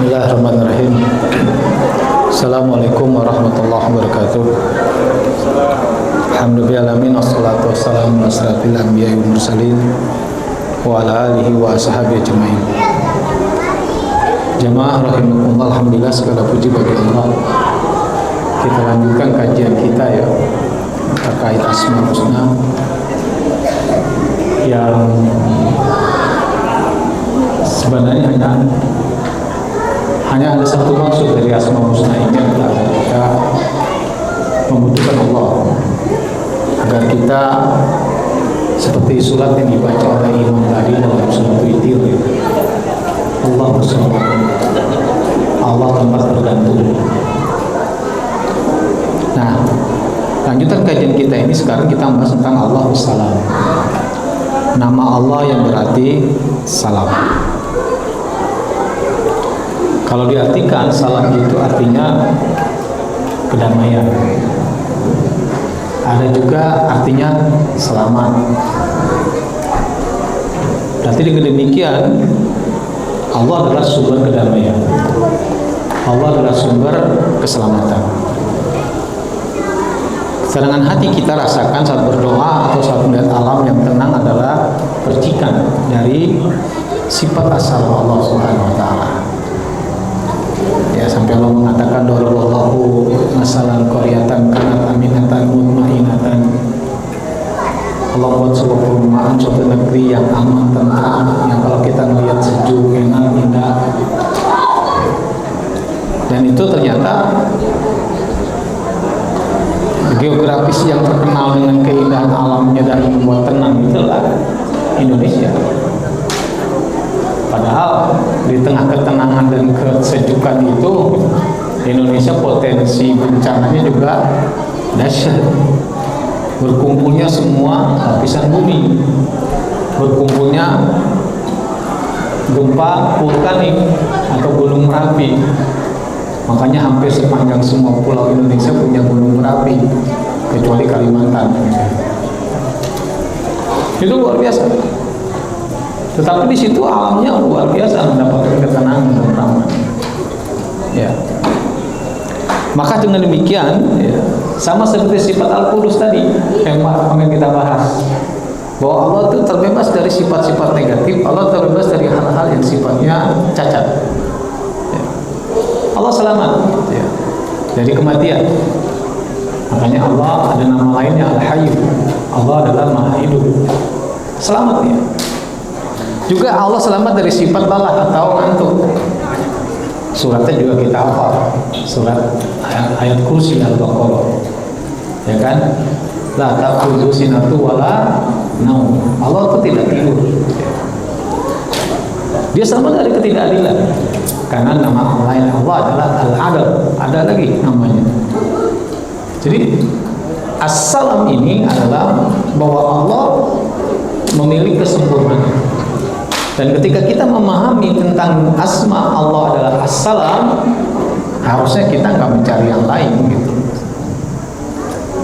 Bismillahirrahmanirrahim. Assalamualaikum warahmatullahi wabarakatuh. Alhamdulillahirrahmanirrahim. Wassalatu wassalamu ala asyrafil anbiya'i wal mursalin wa ala alihi wa ashabihi ajma'in. Jamaah rahimakumullah, alhamdulillah, segala puji bagi Allah. Kita lanjutkan kajian kita ya terkait Asmaul Husna yang sebenarnya hanya ada satu maksud dari Asmaul Husna ini adalah agar kita membutuhkan Allah, agar kita seperti surat yang dibaca oleh Imam tadi dalam surat Witir, Allah bersama, Allah tempat bergantung. Nah, lanjutan kajian kita ini sekarang kita membahas tentang Allahus Salam, nama Allah yang berarti salam. Kalau diartikan salam itu artinya kedamaian. Ada juga artinya selamat. Berarti dengan demikian Allah adalah sumber kedamaian. Allah adalah sumber keselamatan. Sedangkan hati kita rasakan saat berdoa atau saat melihat alam yang tenang adalah percikan dari sifat asal Allah Subhanahu wa taala. Ya, sampai Allah mengatakan daraballahu masalan qaryatan kanat aminatan mutmainatan. Allah buat sebuah perumahan, suatu negeri yang aman, tenang, yang kalau kita melihat sejuk, enak, indah. Dan itu ternyata geografis yang terkenal dengan keindahan alamnya dan membuat tenang itulah Indonesia. Padahal di tengah ketenangan dan kesejukan itu Indonesia potensi bencananya juga dahsyat. Berkumpulnya semua lapisan bumi, berkumpulnya gempa vulkanik atau gunung berapi. Makanya hampir sepanjang semua pulau Indonesia punya gunung berapi, kecuali Kalimantan. Itu luar biasa. Tetapi di situ alamnya luar biasa, mendapatkan ketenangan dan rahmat. Ya. Maka dengan demikian, ya, sama seperti sifat Al-Qudus tadi yang akan kita bahas, bahwa Allah itu terbebas dari sifat-sifat negatif, Allah terbebas dari hal-hal yang sifatnya cacat. Ya. Allah selamat ya, dari kematian. Makanya Allah ada nama lainnya Al-Hayy. Allah adalah Maha Hidup. Selamat ya. Juga Allah selamat dari sifat lelah atau ngantuk. Suratnya juga kita hafal, surat ayat kursi Al-Baqarah, ya kan? La ta'khudhu sinatu wala naum. Allah itu tidak tidur. Dia selamat dari ketidakadilan. Karena nama lain Allah adalah Al-Adl. Ada lagi namanya. Jadi As-Salam ini adalah bahwa Allah memiliki kesempurnaan. Dan ketika kita memahami tentang asma Allah adalah As-Salam, harusnya kita nggak mencari yang lain gitu.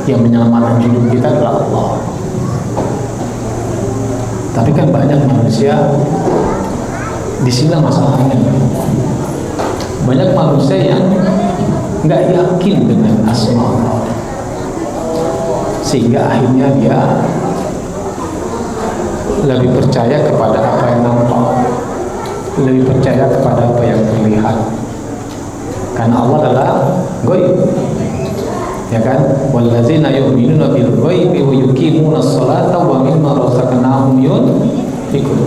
Yang menyelamatkan hidup kita adalah Allah. Tapi kan banyak manusia, di sini masalahnya. Banyak manusia yang nggak yakin dengan asma Allah, sehingga akhirnya dia lebih percaya kepada apa yang nampak, lebih percaya kepada apa yang terlihat. Karena Allah adalah ghaib, ya kan? Wallazina yu'minuna bil ghaibi wa yuqimunas sholata wa mimma razaqnahum yunfiqun.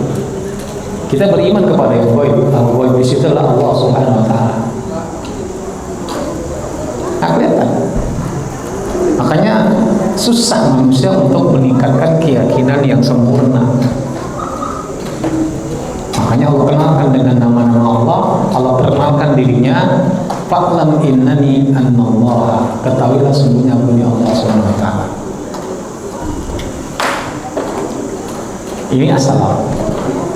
Kita beriman kepada yang ghaib. Al-ghaib di situ adalah Allah Subhanahu wa taala. Nah, kelihatan. Makanya susah manusia untuk meningkatkan keyakinan yang sempurna. Makanya Allah kenalkan dengan nama-nama Allah. Allah perkenalkan dirinya, fa'lam innani anallah. Ketahuilah sungguhnya punya Allah Subhanahu wa taala. Ini as-salam.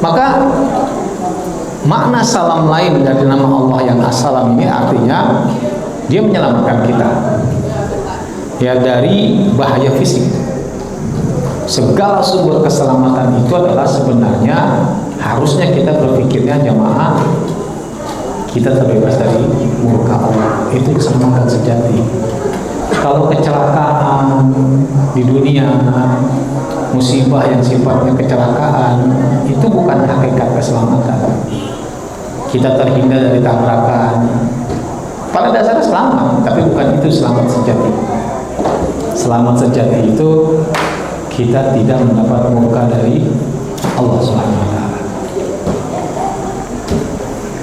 Maka makna salam lain dari nama Allah yang as-salam ini artinya dia menyelamatkan kita ya dari bahaya fisik. Segala sumber keselamatan itu adalah sebenarnya harusnya kita berpikirnya jamaah kita terbebas dari murka Allah. Itu keselamatan sejati. Kalau kecelakaan di dunia, musibah yang sifatnya kecelakaan, itu bukan hakikat keselamatan. Kita terhindar dari tabrakan, pada dasarnya selamat, tapi bukan itu selamat sejati. Selamat sejati itu kita tidak mendapat murka dari Allah Subhanahu wa taala.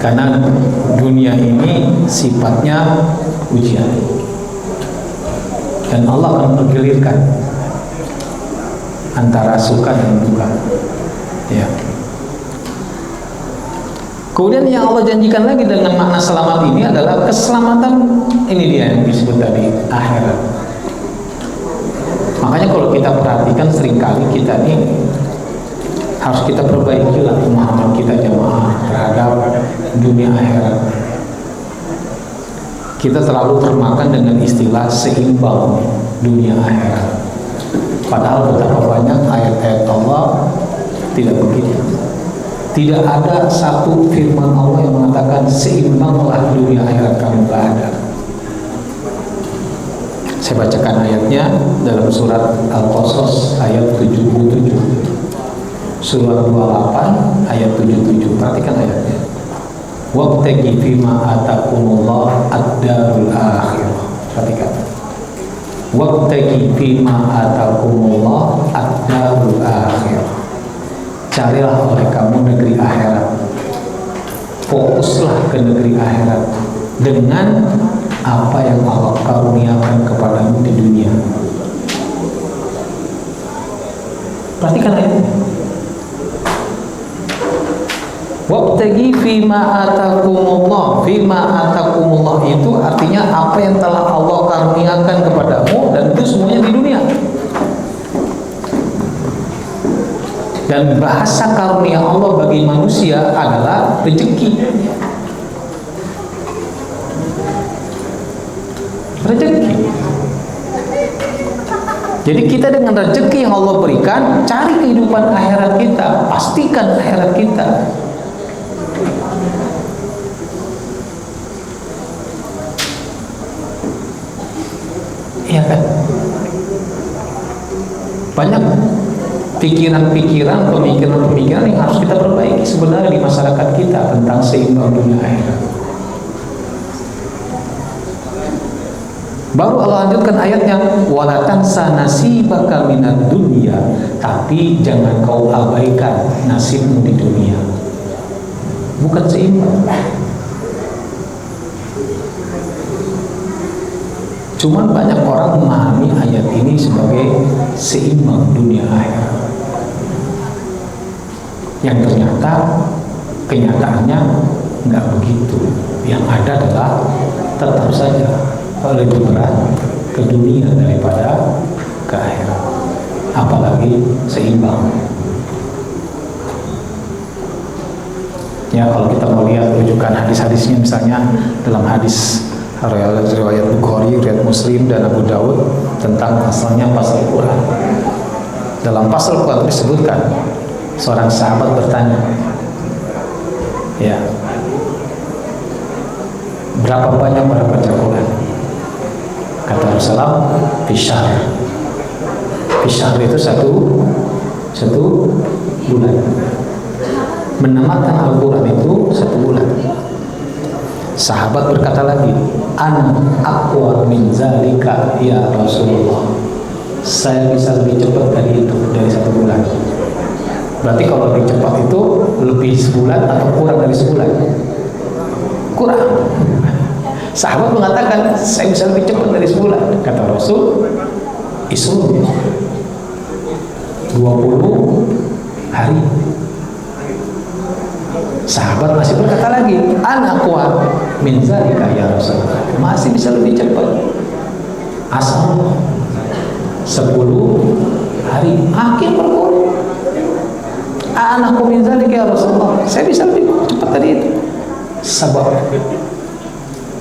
Karena dunia ini sifatnya ujian. Dan Allah akan bergilirkan antara suka dan duka. Ya. Kemudian yang Allah janjikan lagi dengan makna selamat ini adalah keselamatan, ini dia yang disebut tadi, akhirat. Makanya kalau kita perhatikan seringkali kita ini harus kita perbaiki lah pemahaman kita jamaah terhadap dunia akhirat. Kita terlalu termakan dengan istilah seimbang dunia akhirat. Padahal betapa banyak ayat-ayat Allah tidak begitu. Tidak ada satu firman Allah yang mengatakan seimbanglah dunia akhirat kamu, tidak ada. Saya bacakan ayatnya dalam surat Al-Qasas ayat 77. Surat 28 ayat 77. Perhatikan ayatnya. Wabtaghi fima atakumullah ad-darul akhirah. Perhatikan. Wabtaghi fima atakumullah ad-darul akhirah. Carilah oleh kamu negeri akhirat. Fokuslah ke negeri akhirat dengan apa yang Allah karuniakan kepadamu di dunia. Perhatikan ayatnya. Wabtaghi fima atakumullah. Fima atakumullah itu artinya apa yang telah Allah karuniakan kepadamu, dan itu semuanya di dunia. Dan bahasa karunia Allah bagi manusia adalah rezeki. Rezeki. Jadi kita dengan rezeki yang Allah berikan, cari kehidupan akhirat kita, pastikan akhirat kita. Iya kan? Banyak pikiran-pikiran, pemikiran-pemikiran yang harus kita perbaiki sebenarnya di masyarakat kita tentang seimbang dunia akhirat. Baru Allah lanjutkan ayatnya, wala tansa nasibaka minad dunya, tapi jangan kau abaikan nasibmu di dunia. Bukan seimbang. Cuman banyak orang memahami ayat ini sebagai seimbang dunia akhirat, yang ternyata kenyataannya nggak begitu. Yang ada adalah tetap saja lebih berat ke dunia daripada ke akhirat, apalagi seimbang. Ya, kalau kita mau lihat rujukan hadis-hadisnya, misalnya dalam hadis riwayat Bukhari, riwayat Muslim dan Abu Dawud tentang asalnya pasal Quran. Dalam pasal Quran disebutkan seorang sahabat bertanya, ya, berapa banyak orang baca Quran? Kata Rasulullah, fisyahr. Fisyahr itu satu bulan. Menamatkan Al-Quran itu 1 bulan. Sahabat berkata lagi, ana aqwa min zalika ya Rasulullah. Saya bisa lebih cepat dari itu, dari 1 bulan. Berarti kalau lebih cepat itu lebih sebulan atau kurang dari sebulan? Kurang. Sahabat mengatakan, saya bisa lebih cepat dari sebulan. Kata Rasul, isrun 20 hari. Sahabat masih berkata lagi, ana aqwa min zalika ya Rasulullah. Masih bisa lebih cepat. Asal 10 hari. Makin berkurang. Ana aqwa min zalika ya Rasulullah. Saya bisa lebih cepat dari itu. Sebab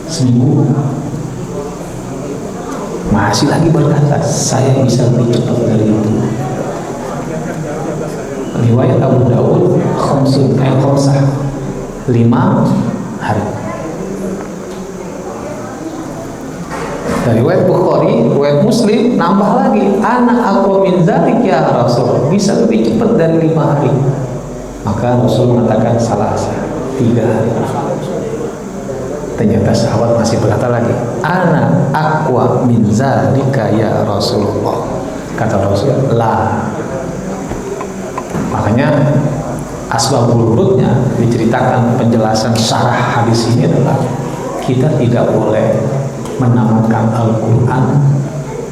seminggu. Masih lagi berkata, saya bisa lebih cepat dari itu. Riwayat Abu Dawud, 5 hari. Muslim nambah lagi, anak aku min dzalik ya Rasul, bisa lebih cepat dari 5 hari. Maka Rasul mengatakan salah 3 hari. Ternyata sahabat masih berkata lagi, ana aqwa min dzalika ya Rasulullah. Kata Rasul, la. Makanya asbabul wurudnya diceritakan, penjelasan syarah hadis ini adalah kita tidak boleh menamatkan Al-Quran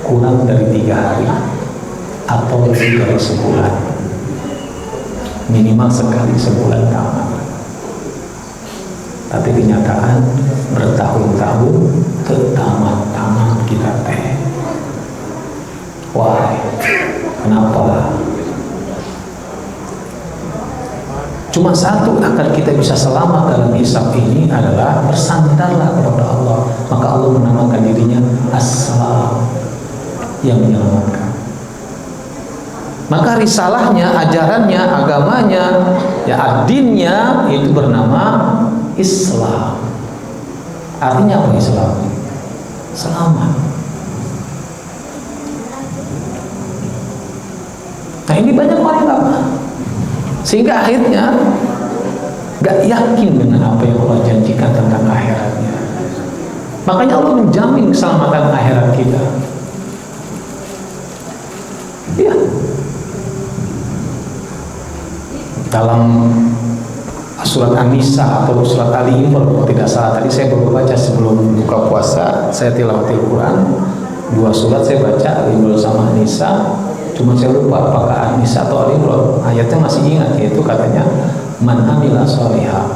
kurang dari 3 hari atau lebih dari sebulan, minimal sekali sebulan tamat. Tapi kenyataan bertahun-tahun tamat kita teh. Why? Kenapa? Cuma satu agar kita bisa selamat dalam hisab ini adalah bersandarlah kepada Allah. Maka Allah menamakan dirinya As-Salam, yang menyelamatkan. Maka risalahnya, ajarannya, agamanya, ya ad-dinnya itu bernama Islam. Artinya apa Islam? Selamat. Nah ini banyak orang yang apa? Sehingga akhirnya gak yakin dengan apa yang Allah janjikan tentang akhiratnya. Makanya Allah menjamin keselamatan akhirat kita. Ya. Dalam surat An-Nisa atau surat Ali Imran kalau tidak salah, tadi saya baru baca sebelum buka puasa, saya tilawati Quran 2 surat saya baca, Ali Imran sama An-Nisa. Cuma saya lupa apakah An-Nisa atau Ali Imran. Ayatnya masih ingat, yaitu katanya man amila sholihah,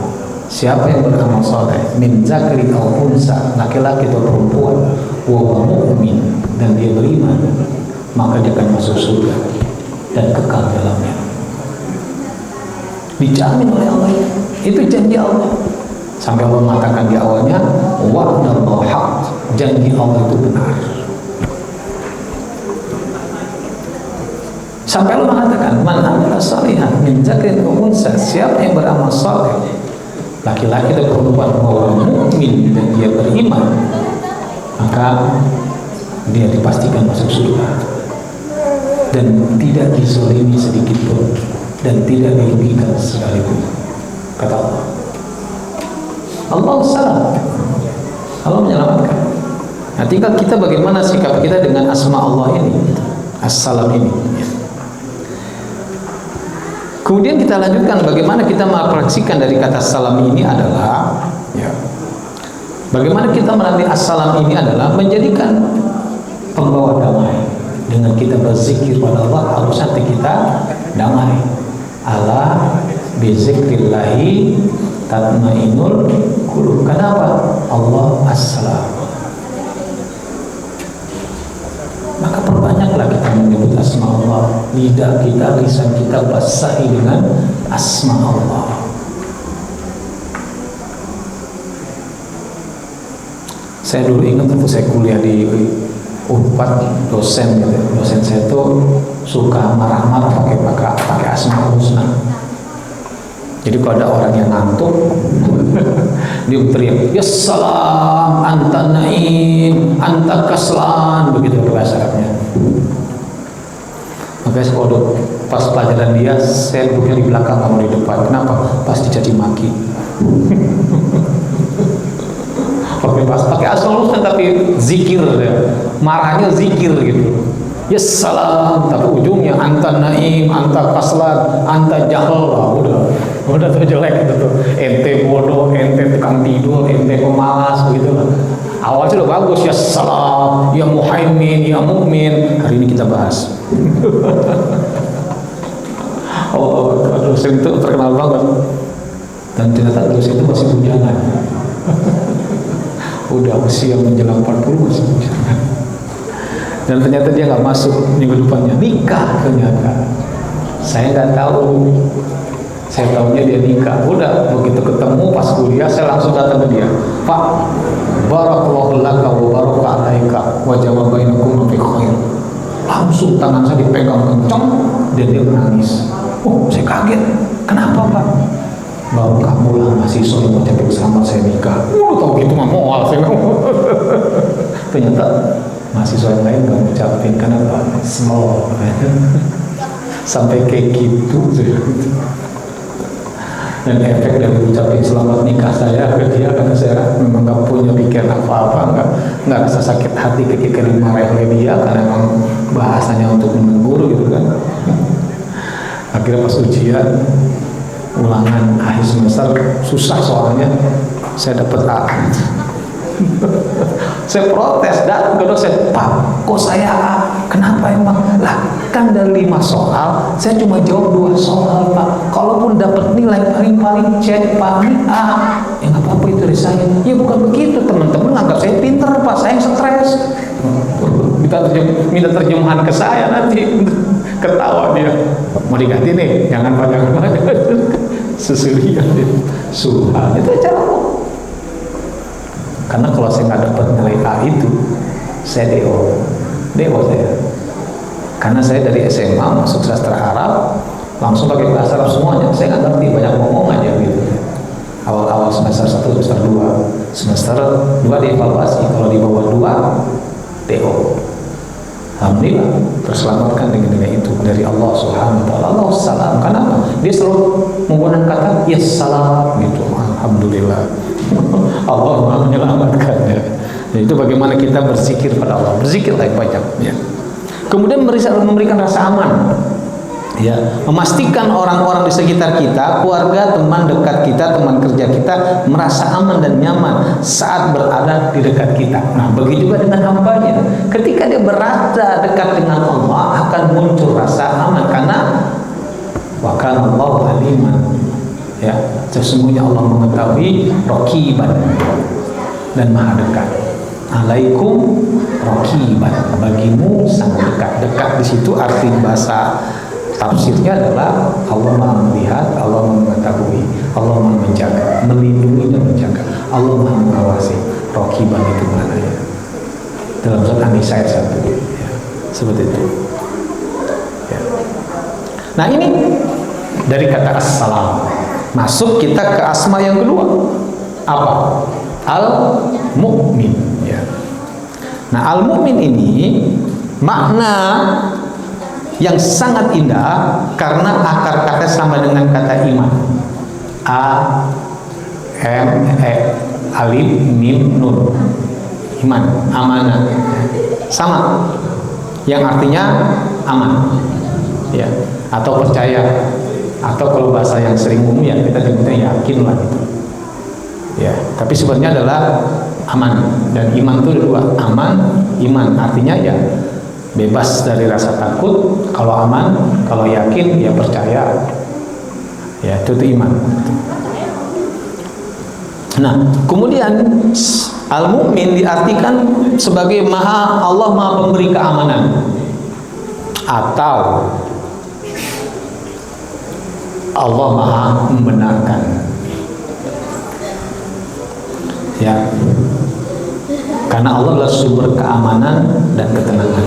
siapa yang beramal soleh, min zakri aw unsa, laki-laki atau perempuan, wa huwa mu'min, dan dia beriman, maka dia akan masuk surga dan kekal dalamnya. Dijamin oleh Allah. Itu janji Allah. Sampai Allah mengatakan di awalnya, wa'dallahu haq, janji Allah itu benar. Sampai Allah mengatakan, man amila shalihan min dzakarin aw unsa, siapa yang beramal saleh, laki-laki dan perempuan, orang mukmin, dan dia beriman, maka dia dipastikan masuk surga dan tidak dizalimi sedikit pun dan tidak dirugikan sekalipun. Kata Allah, Allah salam, Allah menyelamatkan. Nah, tinggal kita bagaimana sikap kita dengan asma Allah ini, As-Salam ini. Kemudian kita lanjutkan bagaimana kita mengapresikan dari kata salam ini adalah, ya, bagaimana kita melalui as-salam ini adalah menjadikan pembawa damai. Dengan kita berzikir pada Allah, harus hati kita damai. Ala bizikrillahi tatmainul qulub. Kenapa? Allah as-salam. Maka perbanyaklah kita menyebut asma Allah. Lidah kita, lisan kita basahi dengan asma Allah. Saya dulu ingat waktu saya kuliah di Unpad, dosen gitu. Dosen saya tuh suka marah-marah pakai asma husna. Jadi kalau ada orang yang ngantuk, dia teriak, ya salam, anta naim, anta kaslan, begitu bahasa Arabnya. Makanya kalau pas pelajaran dia, saya duduknya di belakang, kamu di depan. Kenapa? Pasti jadi maki. Pakai asal husna tapi zikir ya. Marahnya zikir gitu. Ya salam, tapi ujungnya anta naim, anta kaslan, anta jahil lah, udah tuh jelek gitu tuh. Ente bodoh, ente tukang tidur, ente pemalas begitu lah. Awalnya udah bagus, ya salam, ya muhaimin, ya mukmin. Hari ini kita bahas. Oh, dosen itu terkenal banget. Dan ternyata dosen itu masih bujangan. Udah usia menjelang 40 masih bujangan. Dan ternyata dia nggak masuk minggu depannya, nikah ternyata. Saya nggak tahu, saya tahunya dia nikah. Udah begitu ketemu pas kuliah, saya langsung datang ke dia, Pak, barakallahu laka wa baraka alaika wa jama bainakum fi khair. Langsung tangan saya dipegang kencang dan dia menangis. Oh, saya kaget. Kenapa Pak? Baru kamu lah mahasiswa yang mau bersama saya nikah. Tahu gitu mah moal saya. Ternyata mahasiswa yang lain nggak ngucapin kenapa small sampai kayak gitu. Dan efek dari ucapin selamat nikah saya ke dia, karena saya memang nggak punya pikiran apa-apa, nggak rasa sakit hati ketika dimarahin oleh dia, karena memang bahasanya untuk menegur gitu kan. Akhirnya pas ujian ulangan akhir semester susah soalnya, saya dapat A. Saya protes, datang ke dosen, Pak, kok saya A? Kenapa emang? Lah, kan dari 5 soal, saya cuma jawab 2 soal, Pak. Kalaupun dapat nilai paling C, Pak, ini A. Ya nggak apa-apa itu dari saya. Ya bukan begitu, teman-teman nganggap saya pinter, Pak. Saya yang stres. Minta terjemahan ke saya nanti. Ketawa dia. Mau diganti nih, jangan banyak. Sesulian Suha. Itu cara. Karena kalau saya nggak dapat nilai A itu, saya DO saya. Karena saya dari SMA masuk sastra Arab, langsung pakai bahasa Arab semuanya. Saya nggak ngerti, banyak ngomong aja gitu. Awal-awal semester 1, semester 2, semester 2 dievaluasi. Kalau di bawah 2, DO. Alhamdulillah terselamatkan dengan itu dari Allah Subhanahu Wa Taala. Allah salam. Kenapa? Dia selalu menggunakan kata yes salam gitu. Alhamdulillah. Allah Maha menyelamatkan ya. Itu bagaimana kita berzikir pada Allah, berzikir banyak ya. Kemudian memberikan rasa aman ya, memastikan orang-orang di sekitar kita, keluarga, teman dekat kita, teman kerja kita merasa aman dan nyaman saat berada di dekat kita. Nah, begitu juga dengan hambanya, ketika dia berada dekat dengan Allah akan muncul rasa aman, karena wa kana Allahu aliman ya, sesungguhnya Allah mengetahui, raqiban dan maha dekat. Alaikum raqiban, bagimu sangat dekat. Dekat di situ arti bahasa tafsirnya adalah Allah maha melihat, Allah maha mengetahui, Allah maha menjaga, melindungi dan menjaga. Allah maha mengawasi. Raqiban itu maknanya dalam surat An-Nisa 1 ya, seperti itu ya. Nah, ini dari kata assalam. Masuk kita ke asma yang kedua, apa? Al-Mu'min ya. Nah, Al-Mu'min ini makna yang sangat indah karena akar kata sama dengan kata iman. Alif mim nun. Iman, amanah. Sama. Yang artinya aman. Ya, atau percaya. Atau kalau bahasa yang sering umum ya kita sebutnya yakin lah gitu. Ya, tapi sebenarnya adalah aman, dan iman itu dua, aman, iman artinya ya bebas dari rasa takut. Kalau aman, kalau yakin ya percaya. Ya, itu iman. Nah, kemudian al-mu'min diartikan sebagai Allah maha pemberi keamanan, atau Allah maha membenarkan ya, karena Allah adalah sumber keamanan dan ketenangan.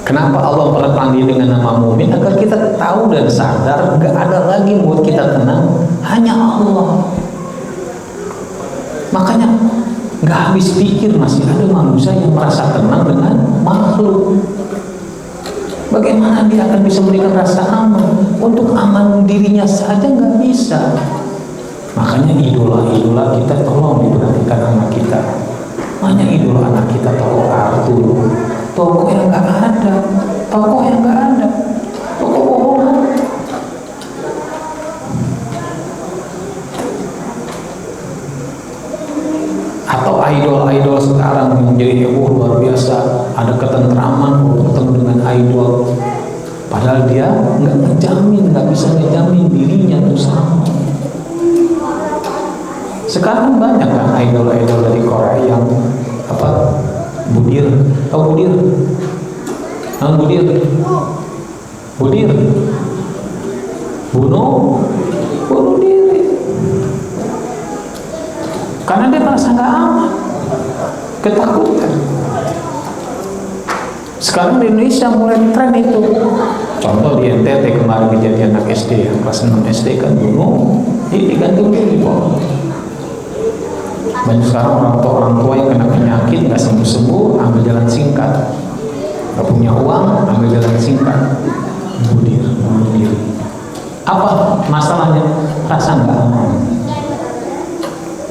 Kenapa Allah panggil dengan nama Mu'min? Agar kita tahu dan sadar gak ada lagi buat kita tenang, hanya Allah. Makanya gak habis pikir masih ada manusia yang merasa tenang dengan makhluk. Bagaimana dia akan bisa memberikan rasa aman? Untuk aman dirinya saja nggak bisa. Makanya idola-idola kita tolong diperhatikan anak kita. Makanya idola anak kita tokoh kartun, tokoh yang nggak ada, tokoh yang nggak ada, tokoh bohongan. Atau idol-idol sekarang yang menjadi luar biasa, ada ketentraman bertemu dengan idol, padahal dia nggak bisa ngejamin dirinya tuh sama. Sekarang banyak kan idol-idol dari Korea yang apa, budir, tahu budir? Budir, bunuh diri. Karena dia merasa nggak aman, ketakutan. Sekarang di Indonesia mulai tren itu. Contoh di NTT kemarin kejadian anak SD, kelas 6 SD kan bunuh, digantung diri. Dan sekarang orang tua yang kena penyakit nggak sembuh-sembuh, ambil jalan singkat. Nggak punya uang, ambil jalan singkat. Bunuh diri. Apa masalahnya? Rasa nggak aman.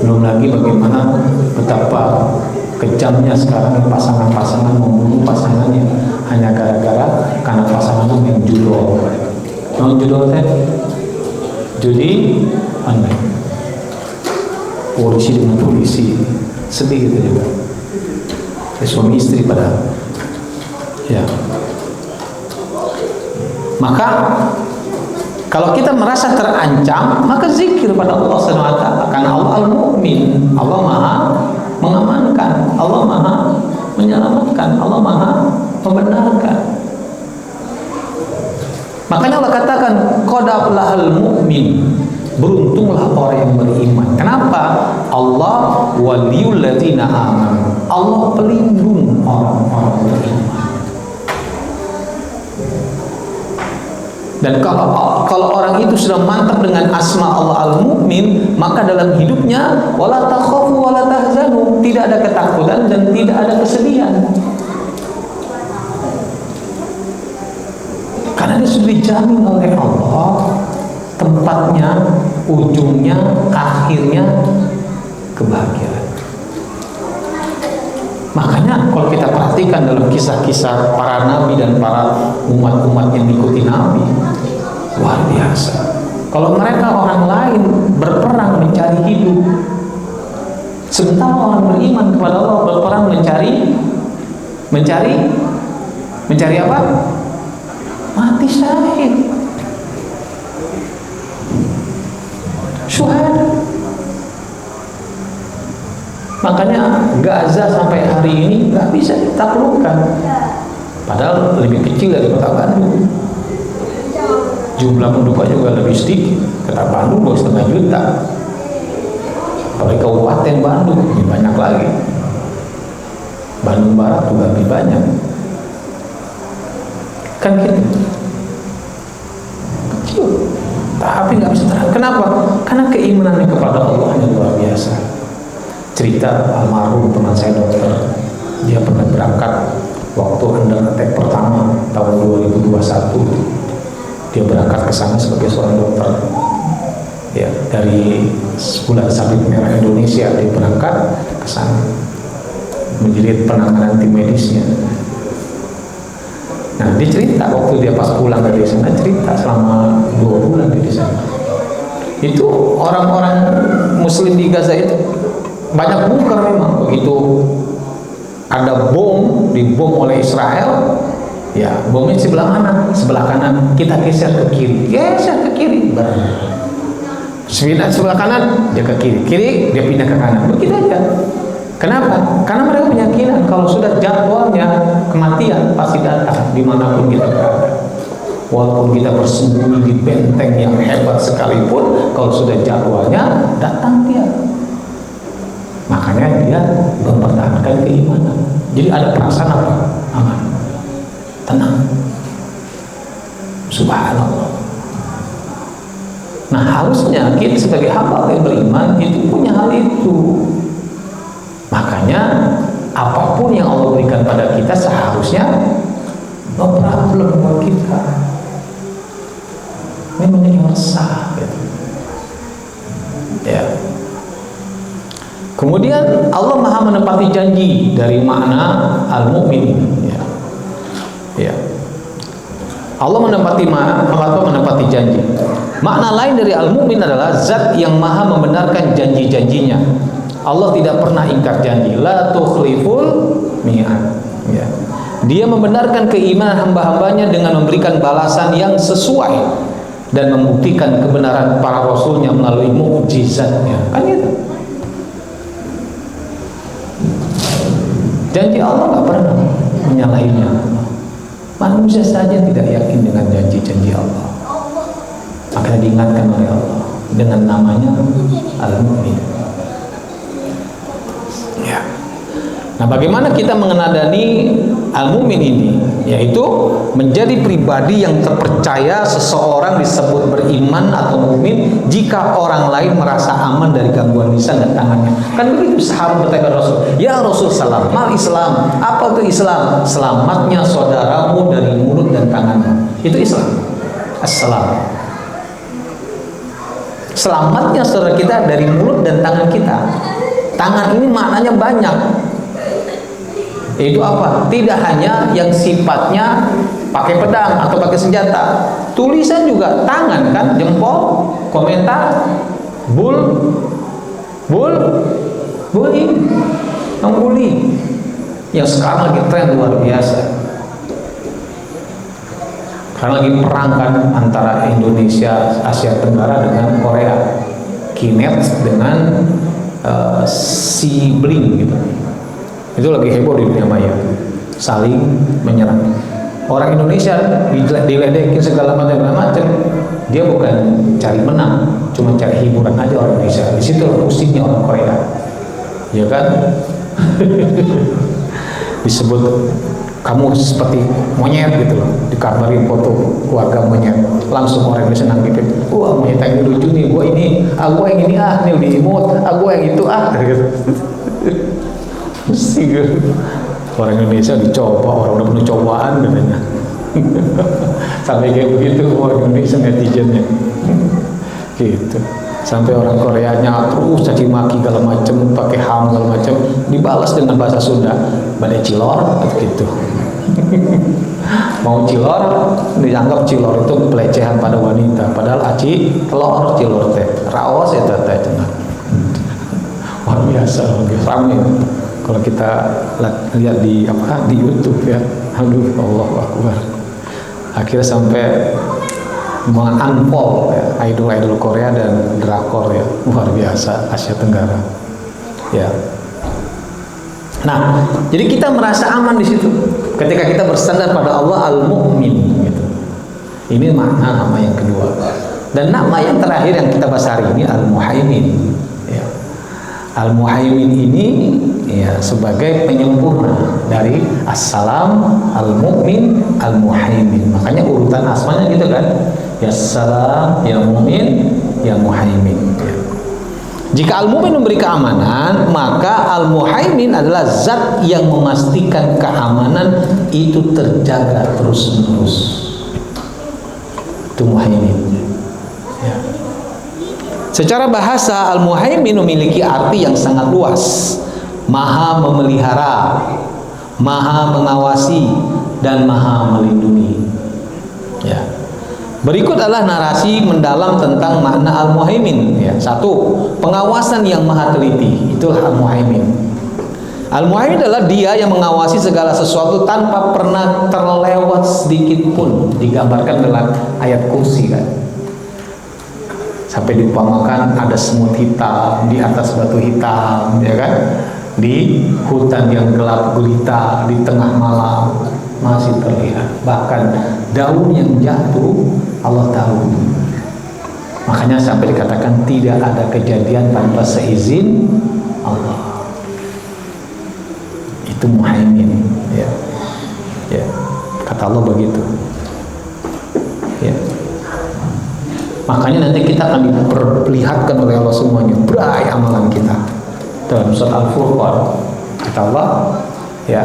Belum lagi bagaimana betapa kejamnya sekarang pasangan-pasangan membunuh pasangannya hanya gara-gara karena pasangannya main judo. Main judo teh judi online. Polisi dengan polisi, sedih gitu juga. Suami istri padahal. Ya. Maka kalau kita merasa terancam, maka zikir pada Allah Subhanahu wa taala, karena Allah Al-Mu'min, Allah Maha mengamankan, Allah Maha menyelamatkan, Allah Maha membenarkan. Makanya Allah katakan qad aflahal mu'min, beruntunglah orang yang beriman. Kenapa? Allah waliyul ladzina amanu, Allah pelindung orang-orang beriman. Dan kalau orang itu sudah mantap dengan asma Allah Al-Mu'min, maka dalam hidupnya wala takhafu wala tahzanu, tidak ada ketakutan dan tidak ada kesedihan. Karena dia sudah dijamin oleh Allah tempatnya, ujungnya, akhirnya kebahagiaan. Makanya kalau kita perhatikan dalam kisah-kisah para nabi dan para umat-umat yang mengikuti nabi, luar biasa. Kalau mereka orang lain berperang mencari hidup, sementara orang beriman kepada Allah berperang mencari apa? Mati syahid, syuhada. Makanya Gaza sampai hari ini nggak bisa ditaklukkan, padahal lebih kecil dari kota Bandung. Jumlah penduduknya juga lebih sedikit. Kota Bandung 2,5 juta, apalagi Kabupaten Bandung lebih banyak lagi. Bandung Barat juga lebih banyak. Kan gitu, kecil, tapi nggak bisa terang. Kenapa? Karena keimanannya kepada Allah yang luar biasa. Cerita almarhum teman saya dokter, dia pernah berangkat waktu undertake pertama tahun 2021. Dia berangkat ke sana sebagai seorang dokter, ya, dari Bulan Sabit Merah Indonesia. Dia berangkat ke sana menjadi penanganan tim medisnya. Nah, dia cerita waktu dia pas pulang dari sana, cerita selama 2 bulan di sana. Itu orang-orang Muslim di Gaza itu banyak munkar memang. Begitu ada bom, dibom oleh Israel, ya bomnya sebelah kanan, kita geser ke kiri, sebelah kanan dia ke kiri, dia pindah ke kanan, begitu aja. Kenapa? Karena mereka punya keyakinan kalau sudah jadwalnya kematian pasti datang dimanapun kita berada. Walaupun kita bersembunyi di benteng yang hebat sekalipun, kalau sudah jadwalnya datang dia. Makanya dia mempertahankan keimanan. Jadi ada perasaan apa? Aman, tenang. Subhanallah. Nah, harusnya kita sebagai hamba yang beriman itu punya hal itu. Makanya apapun yang Allah berikan pada kita seharusnya no problem buat kita. Ini banyak yang resah gitu. Ya. Kemudian Allah Maha menepati janji dari makna al-mu'min. Ya. Ya. Allah menepati janji. Makna lain dari al-mu'min adalah zat yang Maha membenarkan janji-janjinya. Allah tidak pernah ingkar janji. La tukhliful mi'ad. Ya. Dia membenarkan keimanan hamba-hambanya dengan memberikan balasan yang sesuai dan membuktikan kebenaran para rasulnya melalui mukjizatnya. Kan gitu. Janji Allah nggak pernah menyalahinya. Manusia saja tidak yakin dengan janji-janji Allah. Akan diingatkan oleh Allah dengan namanya Al-Mu'min. Ya. Nah, bagaimana kita mengenadani al-mu'min ini? Yaitu menjadi pribadi yang terpercaya. Seseorang disebut beriman atau mukmin jika orang lain merasa aman dari gangguan lisan dan tangannya. Kan begitu sahabat bertanya kepada Rasul, "Ya Rasul salam, mal Islam?" Apa itu Islam? Selamatnya saudaramu dari mulut dan tanganmu. Itu Islam. Assalam. Selamatnya saudara kita dari mulut dan tangan kita. Tangan ini maknanya banyak. Itu apa? Tidak hanya yang sifatnya pakai pedang atau pakai senjata. Tulisan juga tangan kan, jempol, komentar, bullying, membuli. Yang sekarang lagi tren luar biasa. Karena lagi perang kan antara Indonesia, Asia Tenggara dengan Korea. Kinet dengan sibling gitu. Itu lagi heboh di dunia maya, saling menyerang. Orang Indonesia diledekin segala macam, dia bukan cari menang, cuma cari hiburan aja orang Indonesia. Di situ musiknya orang Korea, ya kan? Disebut kamu seperti monyet gitu loh, dikabarin foto keluarga monyet, langsung orang Indonesia nanggepin, wah monyet yang lucu nih, gua ini, gua yang ini nih di imut, gua yang itu gitu. Mesti orang Indonesia dicoba, orang udah penuh cobaan katanya. Sampai kayak begitu orang Indonesia netizennya gitu. Sampai orang Koreanya terus caci maki segala macam, pakai ham segala macam, dibalas dengan bahasa Sunda, badai cilor gitu. Mau cilor, dianggap cilor itu pelecehan pada wanita, padahal aci telur cilor teh raos ya teh cenah. Luar biasa, ramai kalau kita lihat di YouTube ya. Aduh, Allahu Akbar. Akhirnya sampai mengunfollow ya, idol-idol Korea dan drakor ya, luar biasa Asia Tenggara ya. Nah, jadi kita merasa aman di situ ketika kita bersandar pada Allah al-mu'min gitu. Ini makna nama yang kedua. Dan nama yang terakhir yang kita bahas hari ini al-muhaimin ya. Al-muhaimin ini ya sebagai penyempurna dari as-salam, al-mu'min, al-muhaimin. Makanya urutan asmanya gitu kan. Ya salam, ya mu'min, ya muhaimin ya. Jika al-mu'min memberi keamanan, maka al-muhaimin adalah zat yang memastikan keamanan itu terjaga terus-menerus. Itu muhaimin ya. Secara bahasa, al-muhaimin memiliki arti yang sangat luas. Maha memelihara, maha mengawasi, dan maha melindungi ya. Berikut adalah narasi mendalam tentang makna al-muhaimin ya. 1. Pengawasan yang maha teliti, itulah al-muhaimin. Al-muhaimin adalah dia yang mengawasi segala sesuatu tanpa pernah terlewat sedikit pun. Digambarkan dalam ayat kursi kan, sampai diumpamakan ada semut hitam di atas batu hitam ya kan, di hutan yang gelap gulita di tengah malam masih terlihat, bahkan daun yang jatuh Allah tahu. Makanya sampai dikatakan tidak ada kejadian tanpa seizin Allah. Itu muhaimin ya. Ya, kata Allah begitu ya. Makanya nanti kita akan diperlihatkan oleh Allah semuanya, berai amalan kita. Dalam surat Al-Furqan kata Allah ya,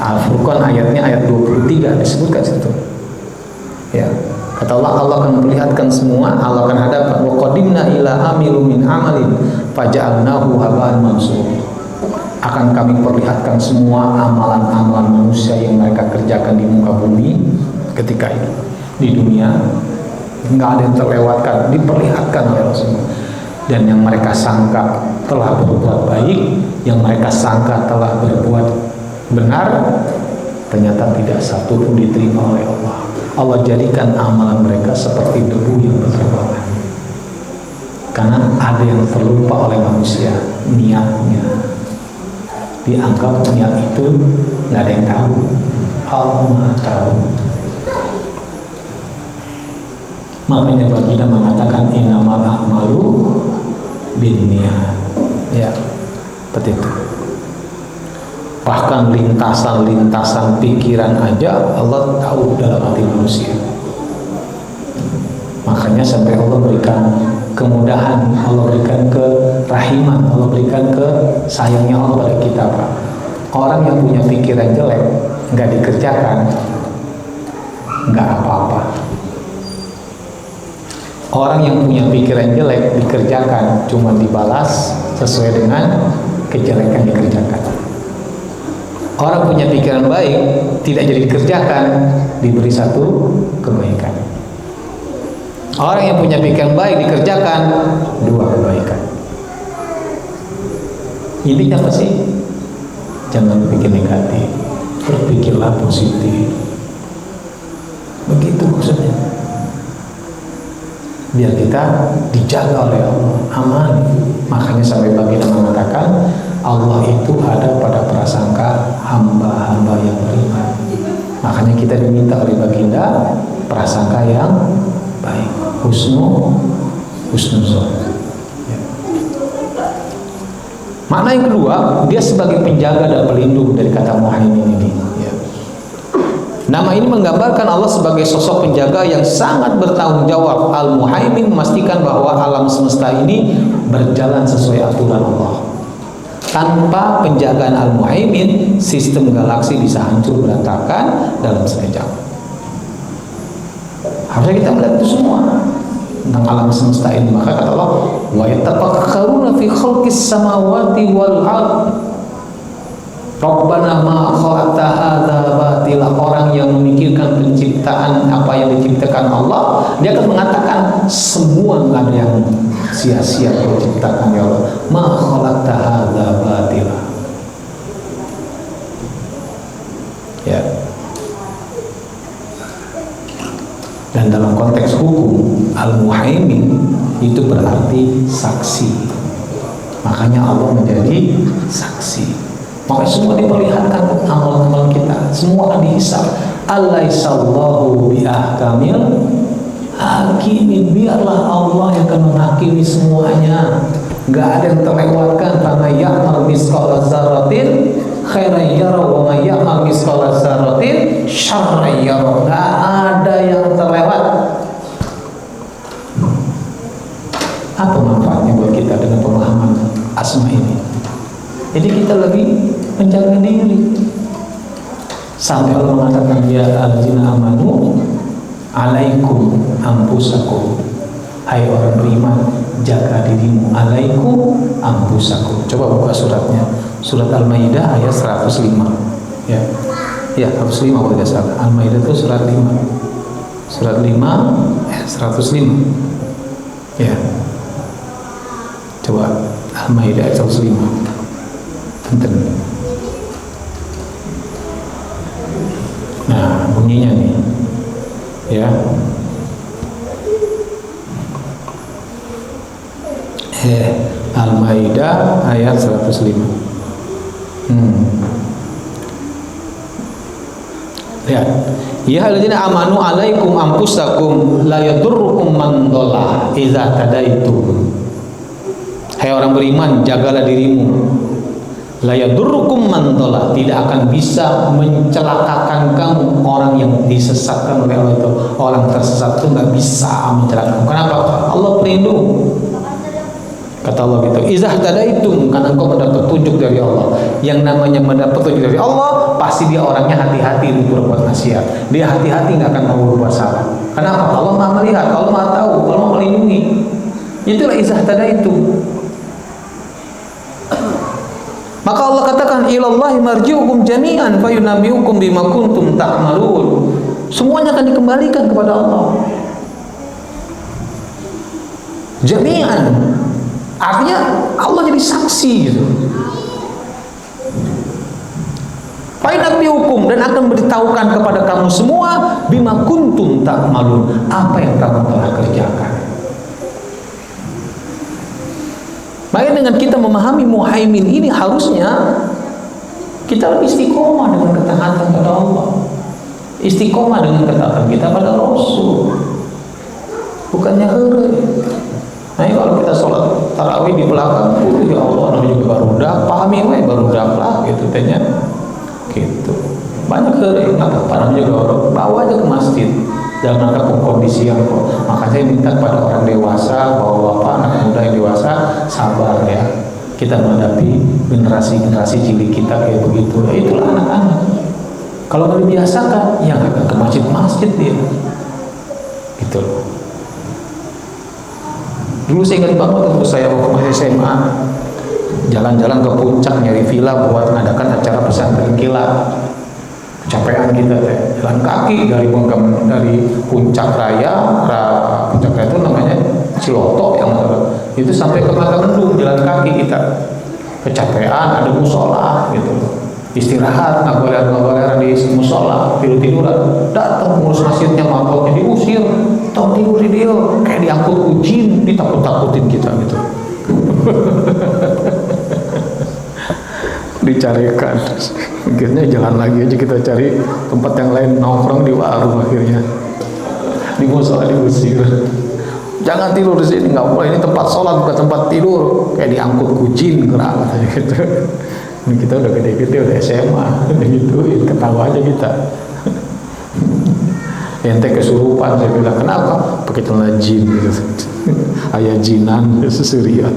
Al-Furqan ayatnya ayat 23 disebutkan situ ya. Kata Allah, Allah akan memperlihatkan semua, Allah akan hadapan wa qadimna ila amilu min amalin faja'alnahu haba'an mansura. Akan kami perlihatkan semua amalan-amalan manusia yang mereka kerjakan di muka bumi ketika itu di dunia, nggak ada yang terlewatkan, diperlihatkan oleh Rasulullah. Dan yang mereka sangka telah berbuat baik, yang mereka sangka telah berbuat benar, ternyata tidak satu pun diterima oleh Allah. Allah jadikan amalan mereka seperti debu yang berterbangan. Karena ada yang terlupa oleh manusia, niatnya. Dianggap niat itu nggak ada yang tahu, Allah Maha tahu. Makanya baginda mengatakan innamal a'malu binniyat ya, seperti itu. Bahkan lintasan-lintasan pikiran aja Allah tahu dalam hati manusia. Makanya sampai Allah berikan kemudahan, Allah berikan kerahiman, Allah berikan sayangnya Allah pada kita, Pak. Orang yang punya pikiran jelek nggak dikerjakan, nggak apa-apa. Orang yang punya pikiran jelek dikerjakan, cuma dibalas sesuai dengan kejelekan dikerjakan. Orang punya pikiran baik tidak jadi dikerjakan, diberi satu kebaikan. Orang yang punya pikiran baik dikerjakan, dua kebaikan. Intinya apa sih? Jangan berpikir negatif, berpikirlah positif. Begitu maksudnya. Biar kita dijaga oleh Allah, aman. Makanya sampai baginda mengatakan, Allah itu ada pada prasangka hamba-hamba yang beriman. Makanya kita diminta oleh baginda prasangka yang baik, husnuzon. Ya. Makna yang kedua, dia sebagai penjaga dan pelindung dari kata muhaimin ini. Ya. Nama ini menggambarkan Allah sebagai sosok penjaga yang sangat bertanggung jawab. Al-Muhaimin memastikan bahwa alam semesta ini berjalan sesuai aturan Allah. Tanpa penjagaan Al-Muhaimin, sistem galaksi bisa hancur berantakan dalam sekejap. Harusnya kita melihat itu semua tentang alam semesta ini. Maka kata Allah, wa yatafakkaruna fi khalqis samawati wal ard. Rabbana ma khalaqta hadza batila. Orang yang memikirkan penciptaan apa yang diciptakan Allah, dia akan mengatakan semua nggak ada yang sia-sia kau ciptakan ya Allah. Ma khalaqta hadza batila. Ya. Dan dalam konteks hukum, al-muhaimin itu berarti saksi. Makanya Allah menjadi saksi. Makanya semua diperlihatkan amal-amal kita, semua akan dihisab. Alaihissallahu biahkamil hakimin. Biarlah Allah yang akan menghakimi semuanya. Gak ada yang terlewatkan. Karena ya'mal misqala dzarratin khairan yara wa may ya'mal misqala dzarratin syarran yara. Gak ada yang terlewat. Apa manfaatnya buat kita dengan pemahaman asma ini? Jadi kita lebih menjaga diri. Sampai Allah mengatakan, ya alladzina amanu alaikum anfusakum. Hai orang beriman, jaga dirimu. Alaikum anfusakum. Coba buka suratnya. Surat Al-Maidah ayat 105. Ya. Ya, 105 kalau tidak salah. Al-Maidah itu surat 5. Surat 5 ayat 105. Ya. Coba Al-Maidah ayat 105. Nah, bunyinya nih, ya. Al-Maidah ayat 105. Lihat. Ya alladzina amanu alaikum anfusakum la yadurrukum man dhalla idza tadaitum. Hai orang beriman, jagalah dirimu. La yadurrukum man dhalla, tidak akan bisa mencelakakan kamu. Orang yang disesatkan oleh Allah itu, orang tersesat itu nggak bisa mencelakakan. Kenapa? Allah pelindung. Kata Allah gitu, izah tadaitum, karena engkau mendapat petunjuk dari Allah. Yang namanya mendapat petunjuk dari Allah, pasti dia orangnya hati-hati untuk berbuat maksiat. Dia hati-hati nggak akan mau berbuat salah. Kenapa? Allah Maha melihat, Allah Maha tahu, Allah Maha melindungi. Itulah izah tadaitum. Maka Allah katakan, ilallahi marji'ukum jami'an fayunabbi'ukum bima kuntum ta'malun. Semuanya akan dikembalikan kepada Allah. Jami'an. Artinya Allah jadi saksi gitu. Fayunabbi'ukum, dan akan beritahukan kepada kamu semua bima kuntum ta'malun, apa yang kamu telah kerjakan. Makanya dengan kita memahami muhaimin ini, harusnya kita lebih istiqomah dengan ketaatan pada Allah, istiqomah dengan ketaatan kita pada Rasul, bukannya nah kalau kita sholat tarawih di belakang, ya Allah namanya juga baru dak, pahami baru dak lah gitu tanya. banyak kering, ada parah juga orang, bawa aja ke masjid dalam rangka pengkondisian kok. Maka saya minta kepada orang dewasa, bapak-bapak, anak muda yang dewasa, sabar ya. Kita menghadapi generasi-generasi cilik kita kayak begitu. Ya itulah anak-anak. Kalau nggak dibiasakan, ya nggak akan ke masjid-masjid dia. Gitu. Dulu saya ingat banget waktu saya masih SMA, jalan-jalan ke puncak nyari villa buat mengadakan acara pesantren kilat. Kecapean kita teh, jalan kaki dari puncak raya itu namanya Ciloto yang itu sampai ke Megamendung jalan kaki kita. Kecapean, ada musola gitu, istirahat, ngagoler di musola, tidur-tiduran, datang pengurus masjidnya maboknya diusir, tau tidur di dia, kayak diangkut ujin, ditakut-takutin kita gitu. Dicarikan, akhirnya jalan lagi aja, kita cari tempat yang lain, nongkrong di warung, akhirnya di musola diusir. Jangan tidur di sini, nggak boleh, ini tempat sholat bukan tempat tidur, kayak diangkut kucing gerak katanya gitu. Ini kita udah gede-gede, udah SMA, udah gituin, ketawa aja kita. Ente kesurupan, saya bilang, kenapa? Pakai celana jin gitu. Ayah jinan, sesurian.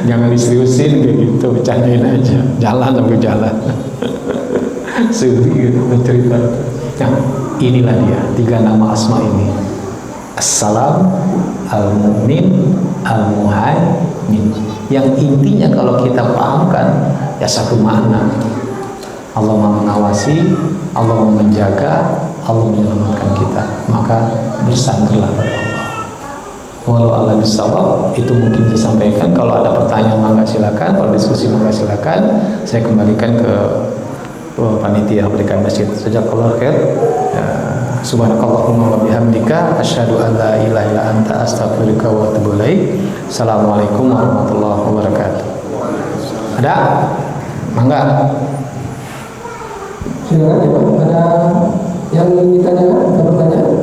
Jangan diseriusin kayak gitu, bercandain aja, jalan sampai jalan. Suri gitu, bercerita. Nah, inilah dia, 3 nama asma ini. As-Salam, Al-Mu'min, Al-Muhaimin. Yang intinya kalau kita pahamkan, ya satu makna. Allah mengawasi, Allah menjaga, Allah menyelamatkan kita. Maka bersandarlah pada Allah. Walau Allah bisawab, itu mungkin disampaikan. Kalau ada pertanyaan mangga silakan, kalau diskusi mangga silakan. Saya kembalikan ke panitia berikan masjid. Jazakallahu khair. Subhanakallahumma wa bihamdika asyhadu an la ilaha illa anta astaghfiruka wa atubu ilaik. Assalamualaikum warahmatullahi wabarakatuh. Ada? Mangga. Silakan ya Pak. Ada yang ingin ditanyakan, ada pertanyaan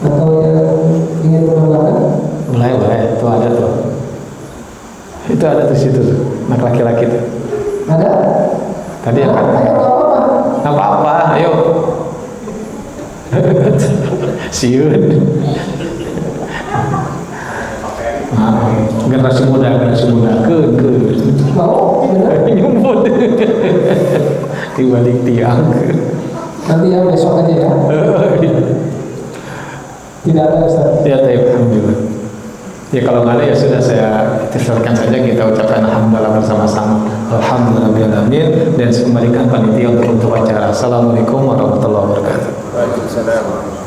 atau yang ingin menambahkan? Boleh, itu ada tuh. Itu ada tuh situ tuh, anak laki-laki tuh. Ada? Tadi yang kan? Nggak apa-apa, ayo. Siun. Nah, generasi muda ke. Mau? Nyumput. Dibalik tiang. Nanti yang besok aja ya. Tidak ada Ustaz. Ya, alhamdulillah. Ya kalau nggak ada ya sudah, saya terserahkan saja, kita ucapkan alhamdulillah bersama-sama. Alhamdulillahirabbil alamin, dan saya kembalikan panitia untuk acara. Assalamualaikum warahmatullahi wabarakatuh. Waalaikumsalam.